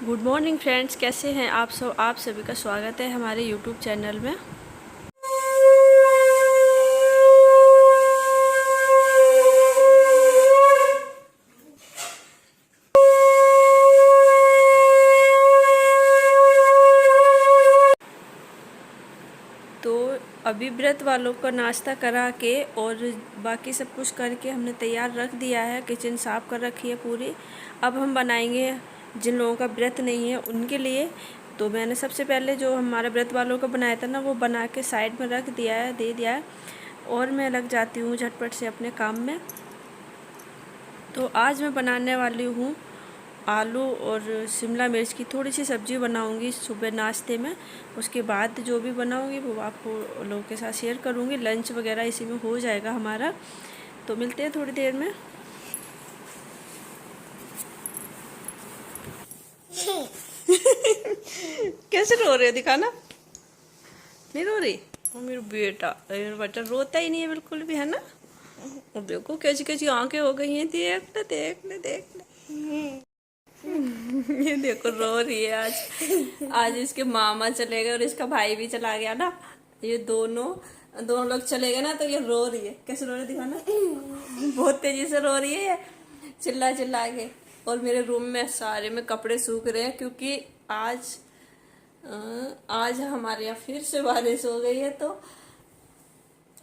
Good morning friends, कैसे हैं आप सब। आप सभी का स्वागत है हमारे यूट्यूब चैनल में। तो अभी व्रत वालों का नाश्ता करा के और बाकी सब कुछ करके हमने तैयार रख दिया है। किचन साफ़ कर रखी है पूरी। अब हम बनाएंगे जिन लोगों का व्रत नहीं है उनके लिए। तो मैंने सबसे पहले जो हमारे व्रत वालों का बनाया था ना, वो बना के साइड में रख दिया है, दे दिया है। और मैं लग जाती हूँ झटपट से अपने काम में। तो आज मैं बनाने वाली हूँ आलू और शिमला मिर्च की थोड़ी सी सब्ज़ी बनाऊंगी सुबह नाश्ते में। उसके बाद जो भी बनाऊंगी वो आपको लोगों के साथ शेयर करूंगी। लंच वगैरह इसी में हो जाएगा हमारा। तो मिलते हैं थोड़ी देर में। कैसे रो रहे हो, दिखाना। नहीं रो रही? वो मेरा बेटा रोता ही नहीं है बिल्कुल भी, है ना। और देखो कैसी कैसी आंखें हो गई हैं, देख ले देख ले देख ले। ये देखो रो रही है। आज आज इसके मामा चले गए और इसका भाई भी चला गया ना। ये दोनों दोनों लोग चले गए ना, तो ये रो रही है। कैसे रो रही है, दिखाना। बहुत तेजी से रो रही है ये, चिल्ला चिल्ला के। और मेरे रूम में सारे में कपड़े सूख रहे हैं क्योंकि आज आज हमारे यहाँ फिर से बारिश हो गई है। तो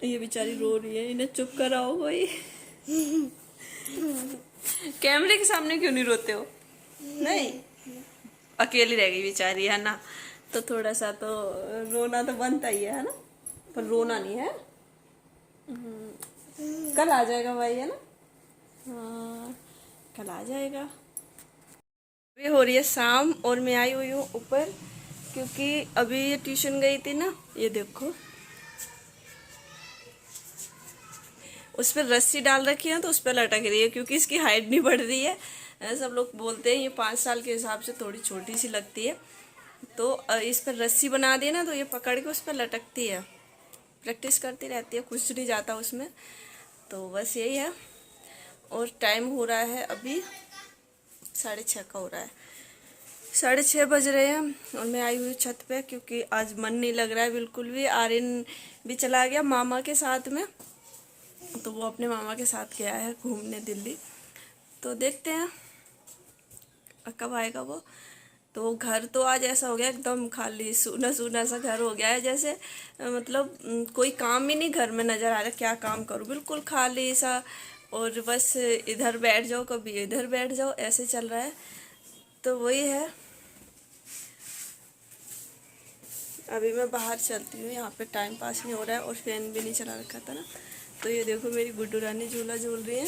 ये बेचारी रो रही है, इन्हें चुप कराओ कोई। कैमरे के सामने क्यों नहीं रोते हो? नहीं, अकेली रह गई बेचारी, है ना। तो थोड़ा सा तो रोना तो बनता ही है ना। पर रोना नहीं है। कल आ जाएगा भाई, है ना। हाँ, कल आ जाएगा। अभी हो रही है शाम और मैं आई हुई हूँ ऊपर क्योंकि अभी ये ट्यूशन गई थी ना। ये देखो उस पर रस्सी डाल रखी है तो उस पर लटक रही है क्योंकि इसकी हाइट नहीं बढ़ रही है। सब लोग बोलते हैं ये 5 साल के हिसाब से थोड़ी छोटी सी लगती है। तो इस पर रस्सी बना दी ना, तो ये पकड़ के उस पर लटकती है। प्रैक्टिस करती रहती है, कुछ नहीं जाता उसमें। तो बस यही है। और टाइम हो रहा है अभी 6:30 का हो रहा है। 6:30 बज रहे हैं और मैं आई हुई छत पे क्योंकि आज मन नहीं लग रहा है बिल्कुल भी। आर्यन भी चला गया मामा के साथ में। तो वो अपने मामा के साथ गया है घूमने दिल्ली। तो देखते हैं कब आएगा वो। तो घर तो आज ऐसा हो गया एकदम खाली सूना सूना सा घर हो गया है, जैसे मतलब कोई काम ही नहीं घर में नज़र आ रहा। क्या काम करूँ, बिल्कुल खाली सा। और बस इधर बैठ जाओ कभी इधर बैठ जाओ, ऐसे चल रहा है। तो वही है। अभी मैं बाहर चलती हूँ, यहाँ पे टाइम पास नहीं हो रहा है और फैन भी नहीं चला रखा था ना। तो ये देखो मेरी गुड्डू रानी झूला झूल रही है।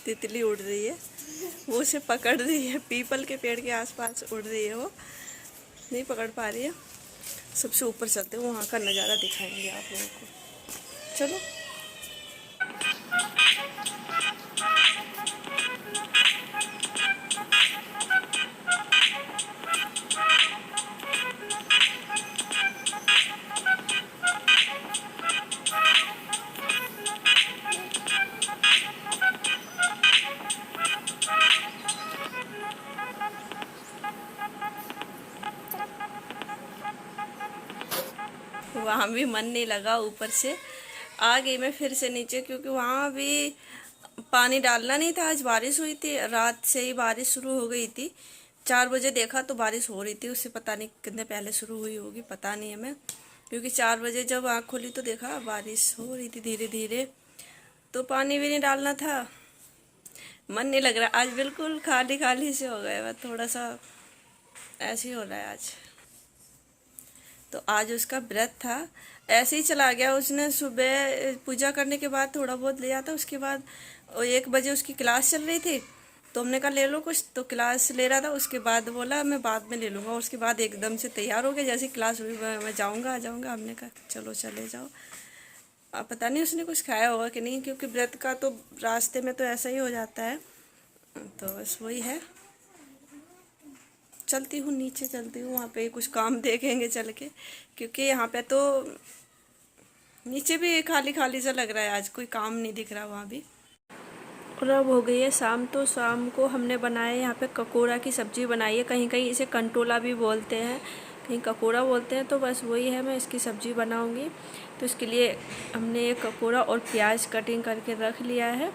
तितली उड़ रही है, वो उसे पकड़ रही है। पीपल के पेड़ के आसपास उड़ रही है, वो नहीं पकड़ पा रही है। सबसे ऊपर चलते हैं, वहाँ का नज़ारा दिखाएंगे आप लोगों को। चलो। वहाँ भी मन नहीं लगा, ऊपर से आ गई मैं फिर से नीचे क्योंकि वहाँ भी पानी डालना नहीं था। आज बारिश हुई थी, रात से ही बारिश शुरू हो गई थी। 4 बजे देखा तो बारिश हो रही थी, उससे पता नहीं कितने पहले शुरू हुई होगी, पता नहीं है मैं। क्योंकि 4 बजे जब आँख खोली तो देखा बारिश हो रही थी धीरे धीरे। तो पानी भी नहीं डालना था। मन नहीं लग रहा आज, बिल्कुल खाली खाली से हो गया। थोड़ा सा ऐसे ही हो रहा है आज। तो आज उसका व्रत था, ऐसे ही चला गया। उसने सुबह पूजा करने के बाद थोड़ा बहुत लिया था। उसके बाद 1 बजे उसकी क्लास चल रही थी, तो हमने कहा ले लो कुछ। तो क्लास ले रहा था, उसके बाद बोला मैं बाद में ले लूँगा। उसके बाद एकदम से तैयार हो गया, जैसे क्लास हुई मैं जाऊँगा आ जाऊँगा। हमने कहा चलो चले जाओ। अब पता नहीं उसने कुछ खाया होगा कि नहीं, क्योंकि व्रत का तो रास्ते में तो ऐसा ही हो जाता है। तो बस वही है। चलती हूँ, नीचे चलती हूँ, वहाँ पे कुछ काम देखेंगे चल के, क्योंकि यहाँ पे तो नीचे भी खाली खाली सा लग रहा है, आज कोई काम नहीं दिख रहा वहाँ भी। और अब हो गई है शाम, तो शाम को हमने बनाया यहाँ पे ककोड़ा की सब्ज़ी बनाई है, कहीं कहीं इसे कंटोला भी बोलते हैं, कहीं ककोड़ा बोलते हैं, तो बस वही है, मैं इसकी सब्ज़ी बनाऊँगी। तो इसके लिए हमने ये ककोड़ा और प्याज कटिंग करके रख लिया है,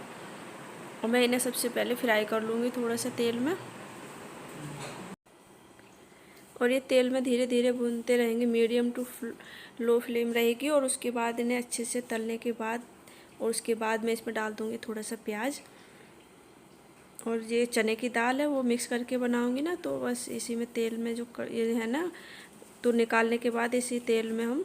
और मैं इन्हें सबसे पहले फ्राई कर लूँगी थोड़ा सा तेल में। और ये तेल में धीरे धीरे भूनते रहेंगे, मीडियम टू लो फ्लेम रहेगी। और उसके बाद इन्हें अच्छे से तलने के बाद, और उसके बाद मैं इसमें डाल दूँगी थोड़ा सा प्याज, और ये चने की दाल है वो मिक्स करके बनाऊँगी ना, तो बस इसी में तेल में जो ये है ना, तो निकालने के बाद इसी तेल में हम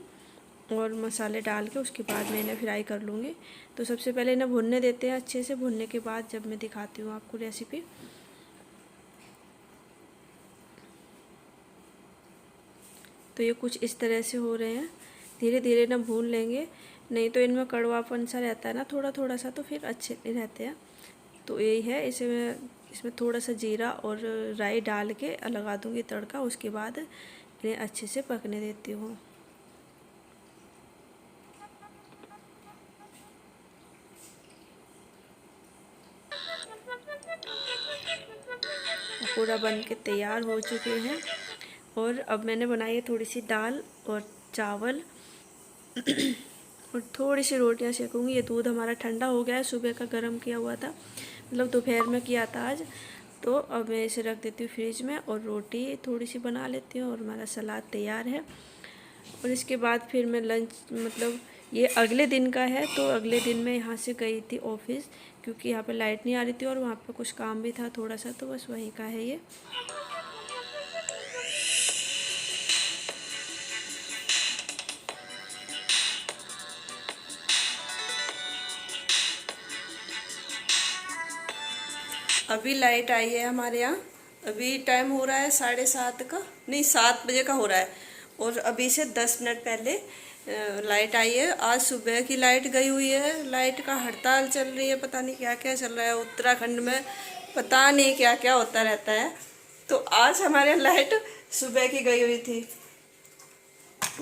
और मसाले डाल के उसके बाद मैं इन्हें फ्राई कर लूँगी। तो सबसे पहले इन्हें भुनने देते हैं अच्छे से, भुनने के बाद जब मैं दिखाती हूँ आपको रेसिपी। तो ये कुछ इस तरह से हो रहे हैं, धीरे धीरे ना भून लेंगे, नहीं तो इनमें कड़वापन सा रहता है ना थोड़ा थोड़ा सा, तो फिर अच्छे नहीं रहते हैं। तो यही है, इसमें थोड़ा सा जीरा और राई डाल के लगा दूँगी तड़का, उसके बाद इन्हें अच्छे से पकने देती हूँ। पूरा बन के तैयार हो चुके हैं। और अब मैंने बनाई है थोड़ी सी दाल और चावल और थोड़ी सी रोटियां सेकूंगी। ये दूध हमारा ठंडा हो गया है, सुबह का गर्म किया हुआ था, मतलब दोपहर में किया था आज। तो अब मैं इसे रख देती हूँ फ्रिज में, और रोटी थोड़ी सी बना लेती हूँ, और हमारा सलाद तैयार है। और इसके बाद फिर मैं लंच, मतलब ये अगले दिन का है, तो अगले दिन मैं यहाँ से गई थी ऑफिस, क्योंकि यहाँ पे लाइट नहीं आ रही थी और वहाँ पे कुछ काम भी था थोड़ा सा, तो बस वहीं का है ये। अभी लाइट आई है हमारे यहाँ, अभी टाइम हो रहा है 7:30 का, नहीं 7 बजे का हो रहा है, और अभी से 10 मिनट पहले लाइट आई है। आज सुबह की लाइट गई हुई है, लाइट का हड़ताल चल रही है, पता नहीं क्या क्या चल रहा है उत्तराखंड में, पता नहीं क्या क्या होता रहता है। तो आज हमारे लाइट सुबह की गई हुई थी,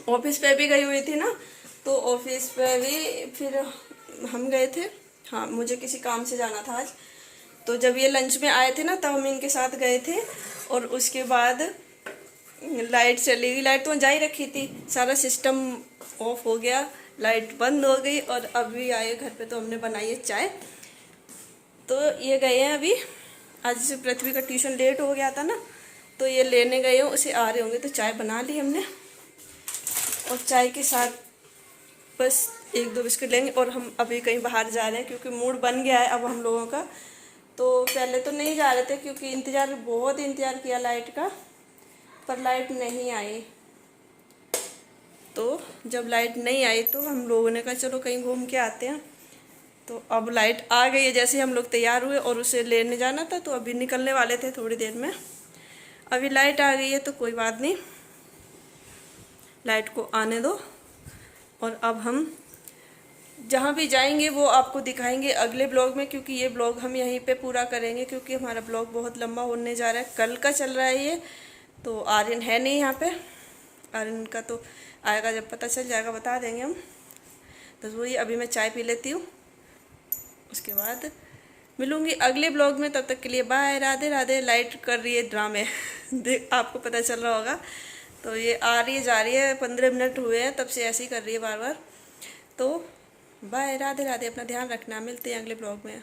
ऑफिस पे भी गई हुई थी ना, तो ऑफिस पे भी फिर हम गए थे, हाँ मुझे किसी काम से जाना था आज। तो जब ये लंच में आए थे ना, तब हम इनके साथ गए थे, और उसके बाद लाइट चली गई, लाइट तो जा ही रखी थी, सारा सिस्टम ऑफ हो गया, लाइट बंद हो गई। और अभी आए घर पे तो हमने बनाई है चाय। तो ये गए हैं अभी, आज से पृथ्वी का ट्यूशन लेट हो गया था ना, तो ये लेने गए हो, उसे आ रहे होंगे, तो चाय बना ली हमने, और चाय के साथ बस 1-2 बिस्किट लेंगे। और हम अभी कहीं बाहर जा रहे हैं, क्योंकि मूड बन गया है अब हम लोगों का। तो पहले तो नहीं जा रहे थे, क्योंकि बहुत इंतज़ार किया लाइट का, पर लाइट नहीं आई। तो जब लाइट नहीं आई तो हम लोगों ने कहा चलो कहीं घूम के आते हैं। तो अब लाइट आ गई है, जैसे हम लोग तैयार हुए और उसे लेने जाना था, तो अभी निकलने वाले थे थोड़ी देर में। अभी लाइट आ गई है तो कोई बात नहीं, लाइट को आने दो। और अब हम जहाँ भी जाएंगे वो आपको दिखाएंगे अगले ब्लॉग में, क्योंकि ये ब्लॉग हम यहीं पे पूरा करेंगे, क्योंकि हमारा ब्लॉग बहुत लंबा होने जा रहा है, कल का चल रहा है ये। तो आर्यन है नहीं यहाँ पे, आर्यन का तो आएगा जब पता चल जाएगा, बता देंगे हम। तो वही, अभी मैं चाय पी लेती हूँ, उसके बाद मिलूँगी अगले ब्लॉग में। तब तक के लिए बाय, राधे राधे। लाइट कर रही है ड्रामे देख, आपको पता चल रहा होगा। तो ये आ रही है जा रही है, 15 मिनट हुए हैं तब से ऐसे ही कर रही है बार बार। तो बाय, राधे राधे, अपना ध्यान रखना, मिलते हैं अगले ब्लॉग में।